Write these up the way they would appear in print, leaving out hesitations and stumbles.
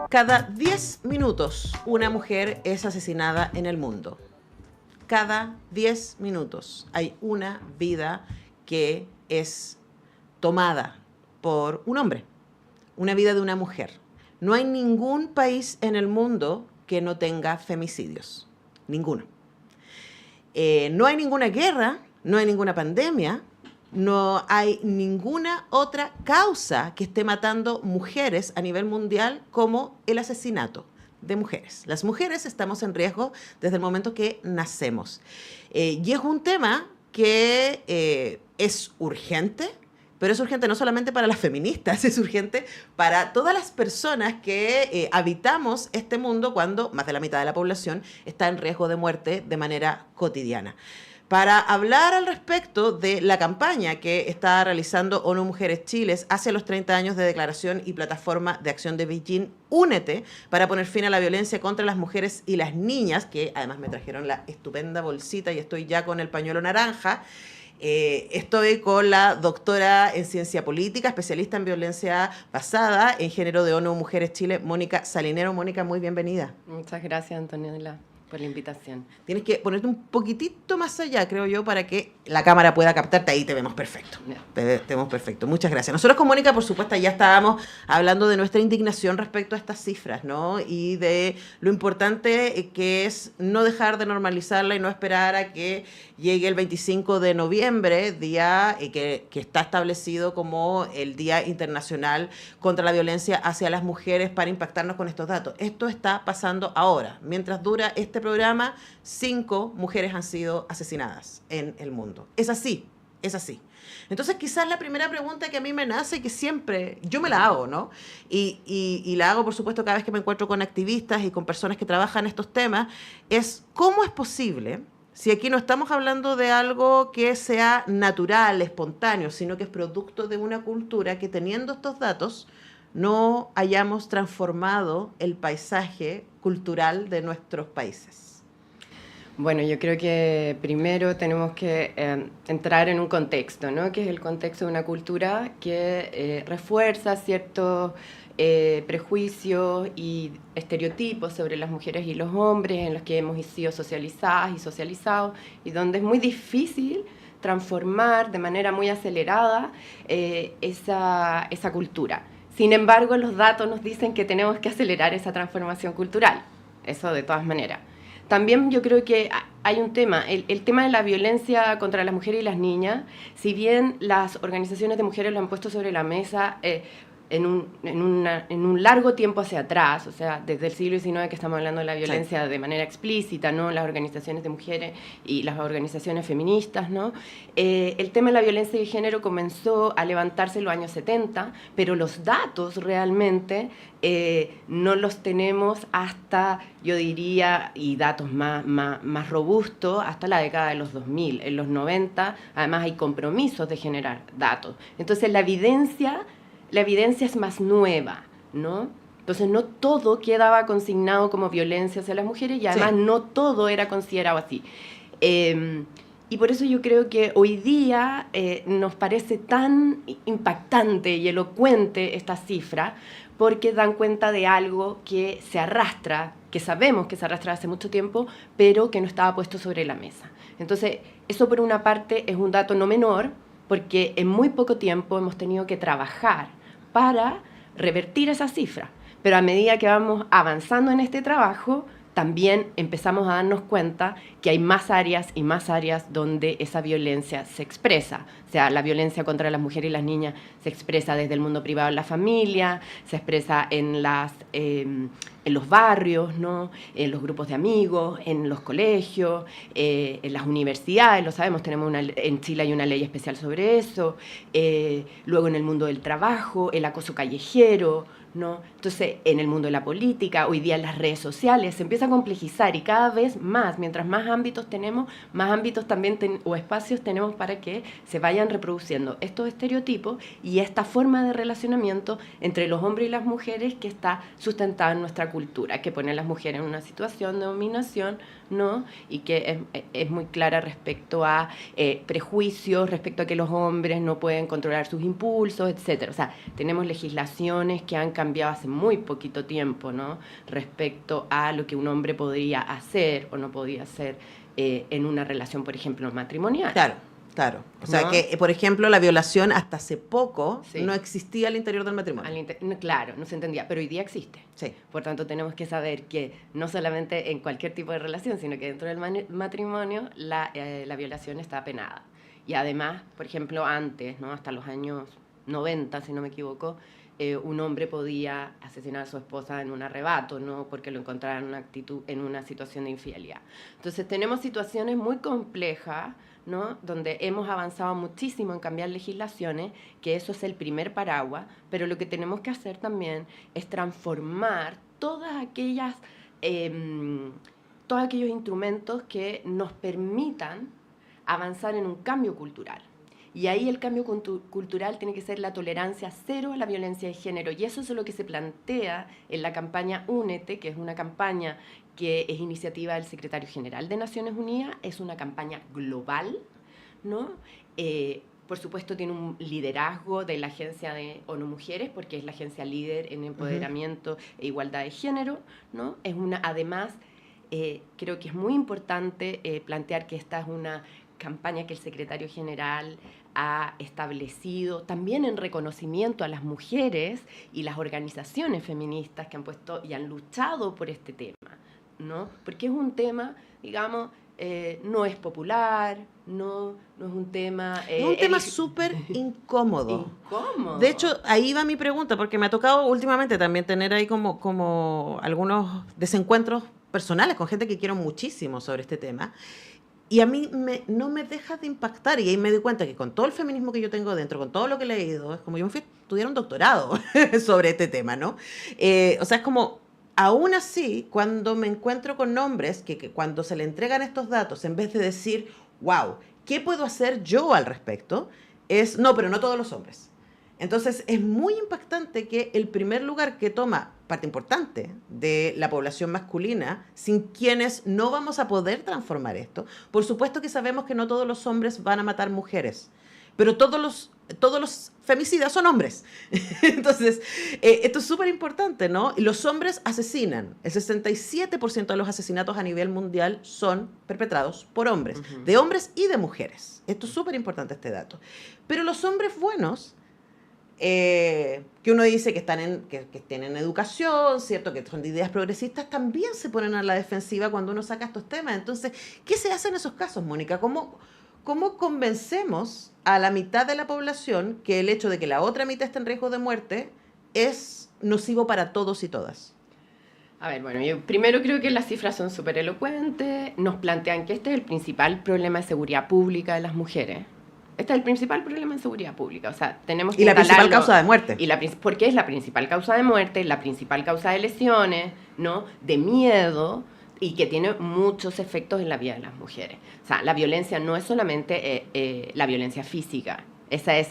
Cada 10 minutos una mujer es asesinada en el mundo. Cada 10 minutos hay una vida que es tomada por un hombre, una vida de una mujer. No hay ningún país en el mundo que no tenga femicidios. Ninguno. No hay ninguna guerra, no hay ninguna pandemia, no hay ninguna otra causa que esté matando mujeres a nivel mundial como el asesinato de mujeres. Las mujeres estamos en riesgo desde el momento que nacemos. Y es un tema que es urgente, pero es urgente no solamente para las feministas, es urgente para todas las personas que habitamos este mundo cuando más de la mitad de la población está en riesgo de muerte de manera cotidiana. Para hablar al respecto de la campaña que está realizando ONU Mujeres Chile hacia los 30 años de declaración y plataforma de acción de Beijing, Únete, para poner fin a la violencia contra las mujeres y las niñas, que además me trajeron la estupenda bolsita y estoy ya con el pañuelo naranja. Estoy con la doctora en ciencia política, especialista en violencia basada en género de ONU Mujeres Chile, Mónica Salinero. Mónica, muy bienvenida. Muchas gracias, Antonella, por la invitación. Tienes que ponerte un poquitito más allá, creo yo, para que la cámara pueda captarte. Ahí te vemos perfecto. Te vemos perfecto. Muchas gracias. Nosotros con Mónica, por supuesto, ya estábamos hablando de nuestra indignación respecto a estas cifras, ¿no? Y de lo importante que es no dejar de normalizarla y no esperar a que llegue el 25 de noviembre, día que está establecido como el Día Internacional contra la Violencia hacia las Mujeres, para impactarnos con estos datos. Esto está pasando ahora. Mientras dura este programa, 5 mujeres han sido asesinadas en el mundo. Es así, es así. Entonces, quizás la primera pregunta que a mí me nace, y que siempre yo me la hago, ¿no? Y la hago, por supuesto, cada vez que me encuentro con activistas y con personas que trabajan estos temas, es ¿cómo es posible, si aquí no estamos hablando de algo que sea natural, espontáneo, sino que es producto de una cultura que, teniendo estos datos, no hayamos transformado el paisaje cultural de nuestros países? Bueno, yo creo que primero tenemos que entrar en un contexto, ¿no? Que es el contexto de una cultura que refuerza ciertos prejuicios y estereotipos sobre las mujeres y los hombres, en los que hemos sido socializadas y socializados, y donde es muy difícil transformar de manera muy acelerada esa cultura. Sin embargo, los datos nos dicen que tenemos que acelerar esa transformación cultural, eso de todas maneras. También yo creo que hay un tema, el tema de la violencia contra las mujeres y las niñas. Si bien las organizaciones de mujeres lo han puesto sobre la mesa en un largo tiempo hacia atrás, o sea, desde el siglo XIX que estamos hablando de la violencia, sí, de manera explícita, ¿no? Las organizaciones de mujeres y las organizaciones feministas, ¿no? El tema de la violencia de género comenzó a levantarse en los años 70, pero los datos realmente no los tenemos hasta, yo diría, y datos más robustos, hasta la década de los 2000. En los 90, además, hay compromisos de generar datos. Entonces, la evidencia es más nueva, ¿no? Entonces, no todo quedaba consignado como violencia hacia las mujeres y además, sí, no todo era considerado así. Y por eso yo creo que hoy día nos parece tan impactante y elocuente esta cifra, porque dan cuenta de algo que se arrastra, que sabemos que se arrastra hace mucho tiempo, pero que no estaba puesto sobre la mesa. Entonces, eso por una parte es un dato no menor, porque en muy poco tiempo hemos tenido que trabajar para revertir esa cifra. Pero a medida que vamos avanzando en este trabajo, también empezamos a darnos cuenta que hay más áreas y más áreas donde esa violencia se expresa. O sea, la violencia contra las mujeres y las niñas se expresa desde el mundo privado en la familia, se expresa en los barrios, ¿no? En los grupos de amigos, en los colegios, en las universidades, lo sabemos, en Chile hay una ley especial sobre eso, luego en el mundo del trabajo, el acoso callejero, ¿no? Entonces, en el mundo de la política, hoy día en las redes sociales, se empieza a complejizar y cada vez más, mientras más ámbitos tenemos, más ámbitos también o espacios tenemos para que se vayan reproduciendo estos estereotipos y esta forma de relacionamiento entre los hombres y las mujeres que está sustentada en nuestra cultura, que pone a las mujeres en una situación de dominación, ¿no? Y que es muy clara respecto a prejuicios, respecto a que los hombres no pueden controlar sus impulsos, etcétera. O sea, tenemos legislaciones que han cambiado hace muy poquito tiempo, ¿no? Respecto a lo que un hombre podría hacer o no podía hacer en una relación, por ejemplo, matrimonial. Claro. Claro, o sea ¿no? que, por ejemplo, la violación hasta hace poco Sí. no existía al interior del matrimonio. Claro, no se entendía, pero hoy día existe. Sí. Por tanto, tenemos que saber que no solamente en cualquier tipo de relación, sino que dentro del matrimonio la violación está penada. Y además, por ejemplo, antes, ¿no? Hasta los años 90, si no me equivoco, un hombre podía asesinar a su esposa en un arrebato, ¿no? Porque lo encontraba en una situación de infidelidad. Entonces, tenemos situaciones muy complejas, ¿no? Donde hemos avanzado muchísimo en cambiar legislaciones, que eso es el primer paraguas, pero lo que tenemos que hacer también es transformar todos aquellos instrumentos que nos permitan avanzar en un cambio cultural. Y ahí el cambio cultural tiene que ser la tolerancia cero a la violencia de género. Y eso es lo que se plantea en la campaña Únete, que es una campaña que es iniciativa del secretario general de Naciones Unidas, es una campaña global, ¿no? Por supuesto tiene un liderazgo de la Agencia de ONU Mujeres, porque es la agencia líder en empoderamiento e igualdad de género, ¿no? Es además, creo que es muy importante plantear que esta es una campaña que el secretario general ha establecido también en reconocimiento a las mujeres y las organizaciones feministas que han puesto y han luchado por este tema, ¿no? Porque es un tema, digamos, no es popular, no es un tema... es un tema súper incómodo. Incómodo. De hecho, ahí va mi pregunta, porque me ha tocado últimamente también tener ahí como algunos desencuentros personales con gente que quiero muchísimo sobre este tema. Y a mí no me deja de impactar, y ahí me doy cuenta que con todo el feminismo que yo tengo dentro, con todo lo que he leído, es como yo me fui a estudiar un doctorado sobre este tema, ¿no? O sea, es como, aún así, cuando me encuentro con hombres que cuando se le entregan estos datos, en vez de decir, wow, ¿qué puedo hacer yo al respecto? Es, no, pero no todos los hombres. Entonces, es muy impactante que el primer lugar que toma parte importante de la población masculina, sin quienes no vamos a poder transformar esto. Por supuesto que sabemos que no todos los hombres van a matar mujeres, pero todos los femicidas son hombres. Entonces, esto es súper importante, ¿no? Y los hombres asesinan. El 67% de los asesinatos a nivel mundial son perpetrados por hombres, de hombres y de mujeres. Esto es súper importante, este dato. Pero los hombres buenos... que uno dice que tienen educación, ¿cierto? Que son de ideas progresistas, también se ponen a la defensiva cuando uno saca estos temas. Entonces, ¿qué se hace en esos casos, Mónica? ¿Cómo convencemos a la mitad de la población que el hecho de que la otra mitad esté en riesgo de muerte es nocivo para todos y todas? A ver, bueno, yo primero creo que las cifras son súper elocuentes, nos plantean que este es el principal problema de seguridad pública de las mujeres. Este es el principal problema en seguridad pública. O sea, tenemos que y la principal causa de muerte. Porque es la principal causa de muerte, la principal causa de lesiones, ¿no? De miedo, y que tiene muchos efectos en la vida de las mujeres. O sea, la violencia no es solamente la violencia física. Esa es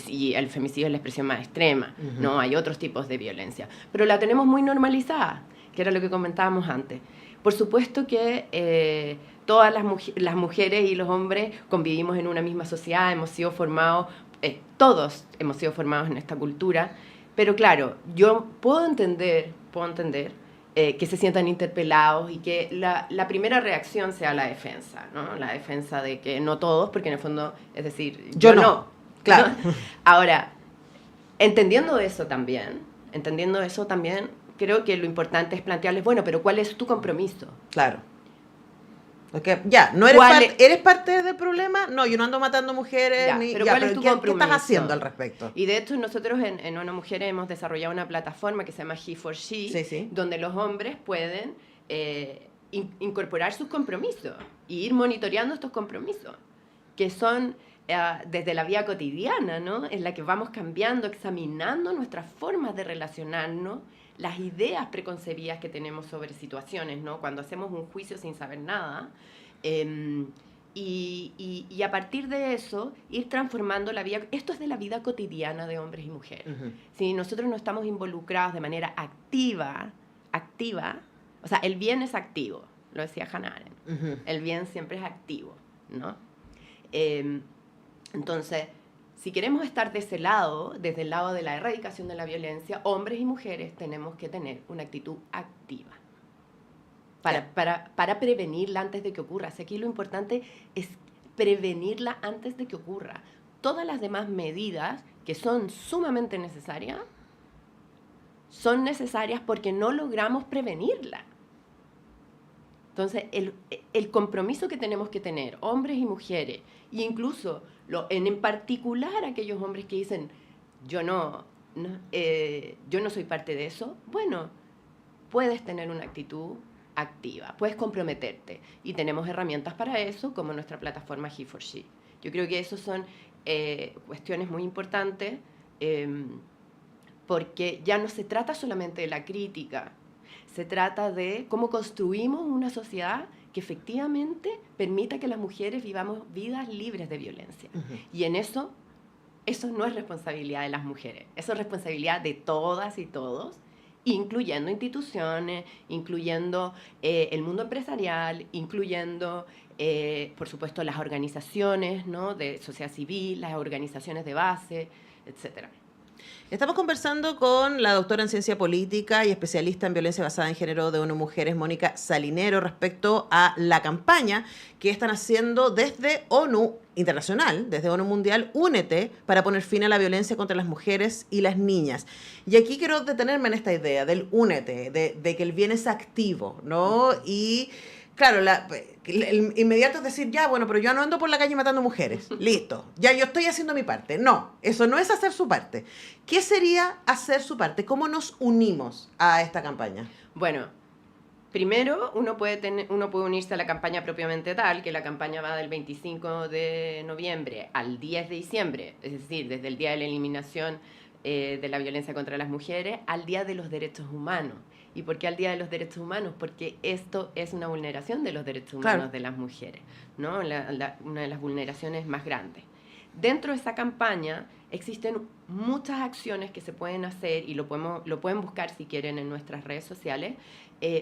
y el femicidio es la expresión más extrema, ¿no? Hay otros tipos de violencia. Pero la tenemos muy normalizada, que era lo que comentábamos antes. Por supuesto que todas las mujeres y los hombres convivimos en una misma sociedad, hemos sido formados, todos hemos sido formados en esta cultura, pero claro, yo puedo entender que se sientan interpelados y que la primera reacción sea la defensa, ¿no? La defensa de que no todos, porque en el fondo, es decir, yo no. Claro. Ahora, entendiendo eso también, creo que lo importante es plantearles, bueno, pero ¿cuál es tu compromiso? Claro. Porque ya, no ¿eres parte del problema? No, yo no ando matando mujeres. Ya, pero ¿cuál es tu compromiso? ¿Qué estás haciendo al respecto? Y de hecho nosotros en ONU Mujeres hemos desarrollado una plataforma que se llama He4She, sí. donde los hombres pueden incorporar sus compromisos y ir monitoreando estos compromisos, que son desde la vida cotidiana, ¿no? En la que vamos cambiando, examinando nuestras formas de relacionarnos, las ideas preconcebidas que tenemos sobre situaciones, ¿no? Cuando hacemos un juicio sin saber nada. Y a partir de eso, ir transformando la vida. Esto es de la vida cotidiana de hombres y mujeres. Uh-huh. Si nosotros no estamos involucrados de manera activa, o sea, el bien es activo, lo decía Hannah Arendt. Uh-huh. El bien siempre es activo, ¿no? Entonces, si queremos estar de ese lado, desde el lado de la erradicación de la violencia, hombres y mujeres tenemos que tener una actitud activa para prevenirla antes de que ocurra. Así que aquí lo importante es prevenirla antes de que ocurra. Todas las demás medidas que son sumamente necesarias, son necesarias porque no logramos prevenirla. Entonces, el compromiso que tenemos que tener, hombres y mujeres, e incluso en particular aquellos hombres que dicen, yo no soy parte de eso, bueno, puedes tener una actitud activa, puedes comprometerte. Y tenemos herramientas para eso, como nuestra plataforma He4She. Yo creo que eso son cuestiones muy importantes, porque ya no se trata solamente de la crítica, se trata de cómo construimos una sociedad que efectivamente permita que las mujeres vivamos vidas libres de violencia. Uh-huh. Y en eso no es responsabilidad de las mujeres, eso es responsabilidad de todas y todos, incluyendo instituciones, incluyendo el mundo empresarial, incluyendo, por supuesto, las organizaciones, ¿no?, de sociedad civil, las organizaciones de base, etcétera. Estamos conversando con la doctora en ciencia política y especialista en violencia basada en género de ONU Mujeres, Mónica Salinero, respecto a la campaña que están haciendo desde ONU Internacional, desde ONU Mundial, Únete, para poner fin a la violencia contra las mujeres y las niñas. Y aquí quiero detenerme en esta idea del únete, de que el bien es activo, ¿no? Y claro, el inmediato es decir, ya, bueno, pero yo no ando por la calle matando mujeres. Listo, ya yo estoy haciendo mi parte. No, eso no es hacer su parte. ¿Qué sería hacer su parte? ¿Cómo nos unimos a esta campaña? Bueno, primero uno puede unirse a la campaña propiamente tal, que la campaña va del 25 de noviembre al 10 de diciembre, es decir, desde el Día de la Eliminación de la Violencia contra las Mujeres al Día de los Derechos Humanos. ¿Y por qué al Día de los Derechos Humanos? Porque esto es una vulneración de los derechos humanos, claro, de las mujeres, ¿no? Una de las vulneraciones más grandes. Dentro de esa campaña existen muchas acciones que se pueden hacer, y lo pueden buscar si quieren en nuestras redes sociales,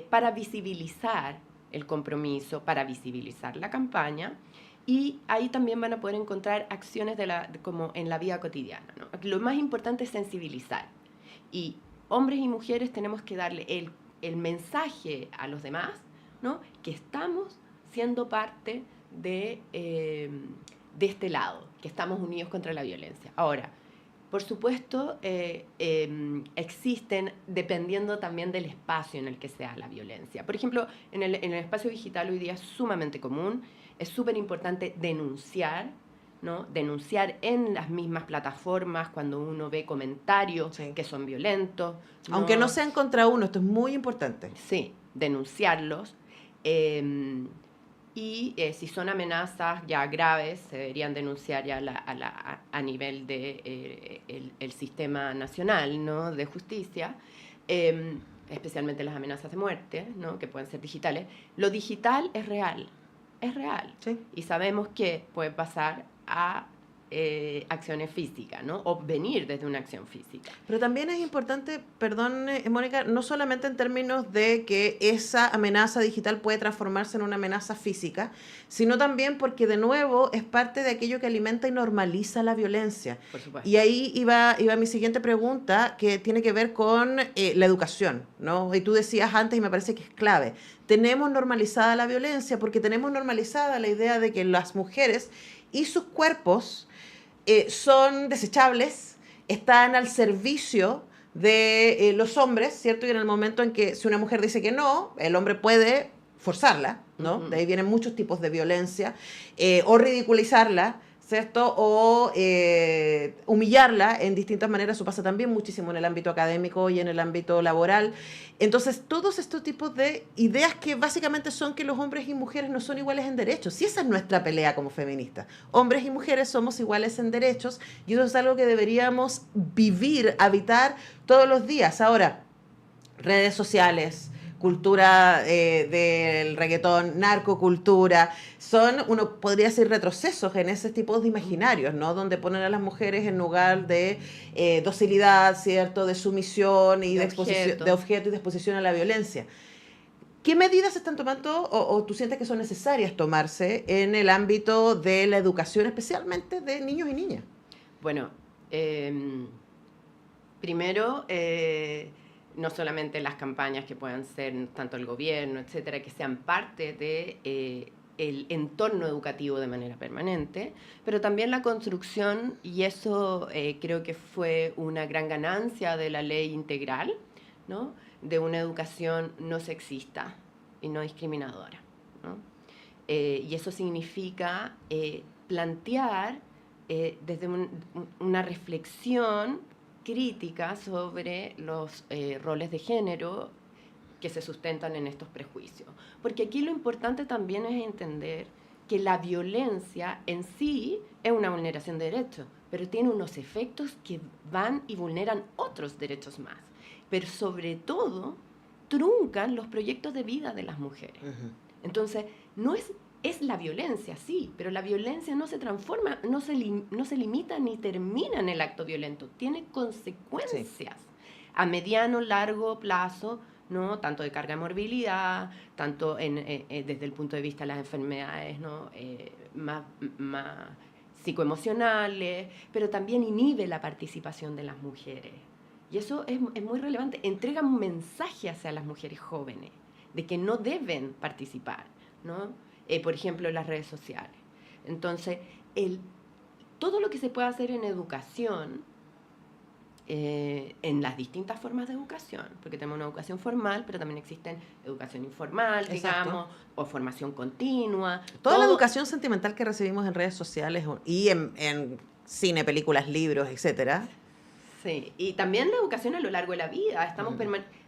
para visibilizar el compromiso, para visibilizar la campaña, y ahí también van a poder encontrar acciones como en la vida cotidiana, ¿no? Lo más importante es sensibilizar, y hombres y mujeres tenemos que darle el mensaje a los demás, ¿no?, que estamos siendo parte de este lado, que estamos unidos contra la violencia. Ahora, por supuesto, existen, dependiendo también del espacio en el que sea la violencia. Por ejemplo, en el espacio digital hoy día es sumamente común, es súper importante denunciar, ¿no? Denunciar en las mismas plataformas cuando uno ve comentarios, sí, que son violentos, ¿no? Aunque no sean contra uno, esto es muy importante. Sí, denunciarlos. Y si son amenazas ya graves, se deberían denunciar ya a nivel de el sistema nacional, ¿no?, de justicia, especialmente las amenazas de muerte, ¿no?, que pueden ser digitales. Lo digital es real, sí, y sabemos que puede pasar a acciones físicas, ¿no?, o venir desde una acción física. Pero también es importante, perdón, Mónica, no solamente en términos de que esa amenaza digital puede transformarse en una amenaza física, sino también porque, de nuevo, es parte de aquello que alimenta y normaliza la violencia. Por supuesto. Y ahí iba mi siguiente pregunta, que tiene que ver con la educación, ¿no? Y tú decías antes, y me parece que es clave, tenemos normalizada la violencia porque tenemos normalizada la idea de que las mujeres y sus cuerpos son desechables, están al servicio de los hombres, ¿cierto? Y en el momento en que si una mujer dice que no, el hombre puede forzarla, ¿no? Uh-huh. De ahí vienen muchos tipos de violencia, o ridiculizarla, ¿cierto? O humillarla en distintas maneras. Eso pasa también muchísimo en el ámbito académico y en el ámbito laboral. Entonces, todos estos tipos de ideas que básicamente son que los hombres y mujeres no son iguales en derechos. Y esa es nuestra pelea como feministas. Hombres y mujeres somos iguales en derechos y eso es algo que deberíamos vivir, habitar todos los días. Ahora, redes sociales, cultura del reggaetón, narcocultura, son, uno podría decir, retrocesos en ese tipo de imaginarios, ¿no? Donde ponen a las mujeres en lugar de docilidad, ¿cierto? De sumisión y de exposición, de objeto y de exposición a la violencia. ¿Qué medidas se están tomando o tú sientes que son necesarias tomarse en el ámbito de la educación, especialmente de niños y niñas? Bueno, primero, no solamente las campañas que puedan ser tanto el gobierno, etcétera, que sean parte de el entorno educativo de manera permanente, pero también la construcción, y eso creo que fue una gran ganancia de la ley integral, ¿no? De una educación no sexista y no discriminadora, ¿no? Y eso significa plantear desde una reflexión crítica sobre los roles de género que se sustentan en estos prejuicios. Porque aquí lo importante también es entender que la violencia en sí es una vulneración de derechos, pero tiene unos efectos que van y vulneran otros derechos más. Pero sobre todo, truncan los proyectos de vida de las mujeres. Uh-huh. Entonces, no es la violencia, sí, pero la violencia no se transforma, no se limita ni termina en el acto violento, tiene consecuencias a mediano, largo plazo, ¿no? Tanto de carga de morbilidad, tanto desde el punto de vista de las enfermedades, ¿no? más psicoemocionales, pero también inhibe la participación de las mujeres. Y eso es muy relevante. Entrega un mensaje hacia las mujeres jóvenes de que no deben participar, ¿no? Por ejemplo, en las redes sociales. Entonces, todo lo que se puede hacer en educación, en las distintas formas de educación, porque tenemos una educación formal, pero también existen educación informal, digamos, o formación continua. Toda la educación sentimental que recibimos en redes sociales y en cine, películas, libros, etcétera. Sí, y también la educación a lo largo de la vida. Estamos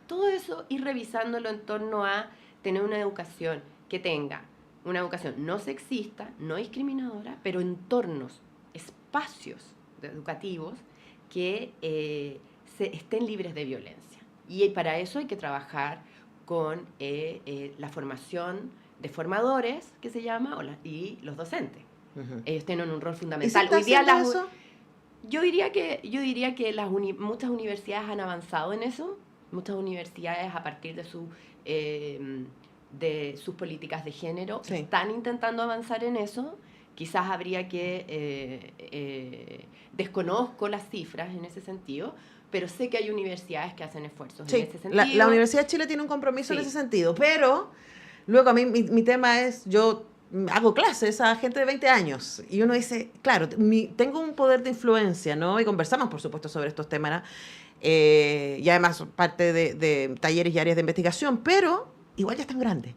todo eso, ir revisándolo en torno a tener una educación que tenga una educación no sexista, no discriminadora, pero entornos, espacios educativos que estén libres de violencia. Y para eso hay que trabajar con la formación de formadores, que se llama, y los docentes. Uh-huh. Ellos tienen un rol fundamental. Hoy día eso? Yo diría que muchas universidades han avanzado en eso. Muchas universidades, a partir de sus políticas de género, están intentando avanzar en eso. Quizás habría que... desconozco las cifras en ese sentido, pero sé que hay universidades que hacen esfuerzos en ese sentido. La Universidad de Chile tiene un compromiso en ese sentido, pero luego a mí mi tema es, yo hago clases a gente de 20 años y uno dice, claro, tengo un poder de influencia, ¿no? Y conversamos, por supuesto, sobre estos temas, y además parte de talleres y áreas de investigación, pero igual ya están grandes,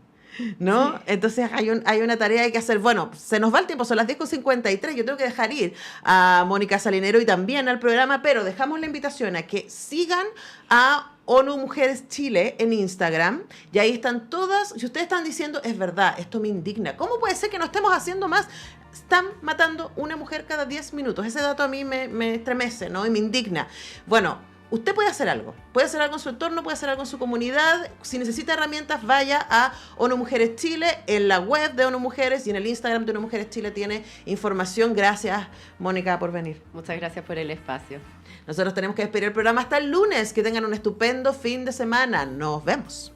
¿no? Sí. Entonces hay una tarea que hay que hacer. Bueno, se nos va el tiempo, son las 10:53, yo tengo que dejar ir a Mónica Salinero y también al programa, pero dejamos la invitación a que sigan a ONU Mujeres Chile en Instagram, y ahí están todas. Si ustedes están diciendo, es verdad, esto me indigna, ¿cómo puede ser que no estemos haciendo más? Están matando una mujer cada 10 minutos. Ese dato a mí me estremece, ¿no? Y me indigna. Bueno, usted puede hacer algo en su entorno, puede hacer algo en su comunidad. Si necesita herramientas, vaya a ONU Mujeres Chile, en la web de ONU Mujeres y en el Instagram de ONU Mujeres Chile tiene información. Gracias, Mónica, por venir. Muchas gracias por el espacio. Nosotros tenemos que despedir el programa hasta el lunes. Que tengan un estupendo fin de semana. Nos vemos.